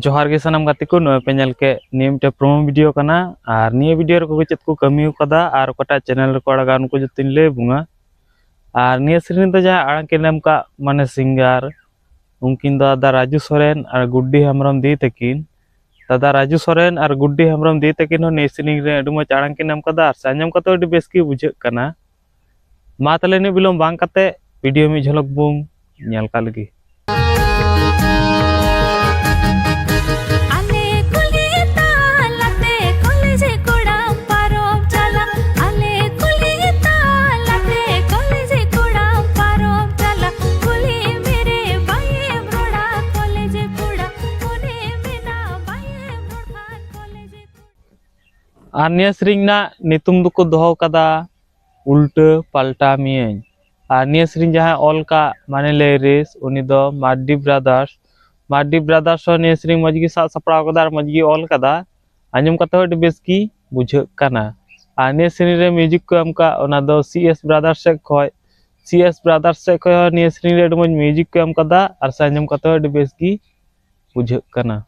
जोहार गे सनम गाते को नय पे नेल के नियमटे प्रोमो वीडियो कना और निय वीडियो रे को चेत को कमी कदा और कोटा चैनल को अड़गान को जतिन ले बुंगा और निय श्रेणी तो जहां आड़ां के नाम का माने सिंगर उनकिन दादा राजू सोरेन और गुड्डी हेम्ब्रम दी तकिन दादा राजू सोरेन और गुड्डी हेम्ब्रम दी तकिन निय श्रेणी रे अडु मच आड़ां के नाम कदा साजम कतो अडि बेस की बुझे कना मा तले ने बिलोम बांग कते वीडियो में झलक बुम नेल का लगी आनिया श्रींगना नितुम दुको दोहो कदा उल्टा पलटा मियन आनिया श्रींग जहां ऑल का माने लेरिस उनी दो मार्डी ब्रदर्स निया श्रींग मजगी सा सपड़ा कदा मजगी ऑल कदा आंजम कतो अडि बेस की बुझे कना आनिया श्रींग रे म्यूजिक को एमका ओना दो सीएस ब्रदर्स से खय निया श्रींग रे अडि म्यूजिक को एम कदा और साजम कतो अडि बेस की बुझे कना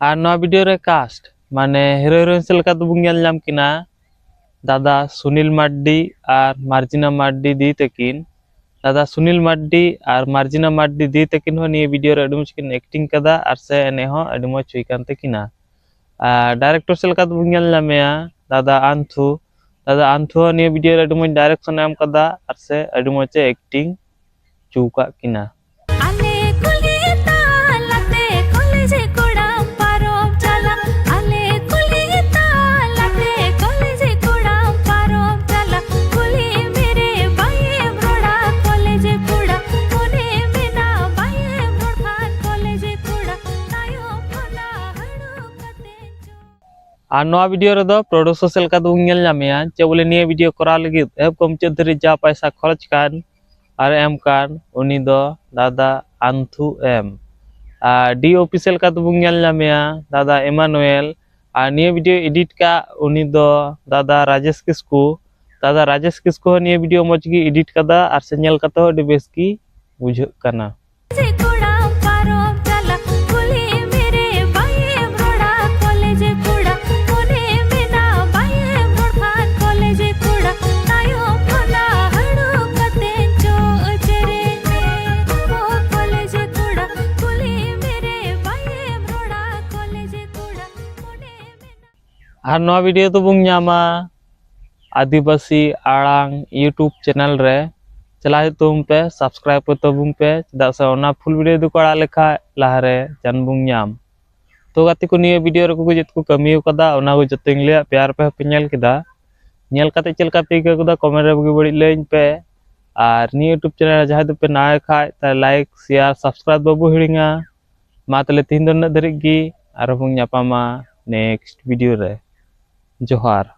और नवा वीडियो रे कास्ट माने हीरो हीरोइन से लका बुंग नाम किना दादा सुनील मार्डी और मार्जिना मार्डी दी तकिन दादा सुनील मार्डी और मार्जिना मार्डी दी तकिन हो निये वीडियो रे अडि मच किन एक्टिंग कदा और से एने हो अडि मच हुई कान तकिना डायरेक्टर से लका बुंग नामेया दादा आंथु निये वीडियो रे अडि मच डायरेक्शन एम कदा और से अडि मच एक्टिंग चूका किना और नवा वीडियो रे दो प्रोड्यूसर से लका दुंग नेल नामेया चे बोले निये वीडियो करा लगी एब कम चे धरी जा पैसा खर्च कान और एम कान उनी दो दादा आंथु एम डी ऑफिशियल का दुंग नेल नामेया दादा इमानुएल और निये वीडियो एडिट का उनी दो दादा राजेश किस्कू निये वीडियो मजगी एडिट कदा और से नेल कतो अडि बेस की बुझे कना और नवा वीडियो तो बुंग नामा आदिवासी आड़ांग यूट्यूब चैनल रे चला तुम पे सब्सक्राइब को तो बुंग पे चदा से ओना फुल वीडियो दु कोड़ा लेखा लाहरे जन बुंग नाम तो गाती को निये वीडियो रे को जत को कमी कदा ओना को जतिंग ले प्यार पे पेल केदा नेल काते चलका पे कदा कमेंट रे बगी बड़ी लेन पे और निये यूट्यूब चैनल जहां दु पे नाय खाय ता लाइक शेयर सब्सक्राइब बाबू हिड़िंगा मा तले तीन दिन धरिक गी आरो बुंग नापामा नेक्स्ट वीडियो रे जोहार।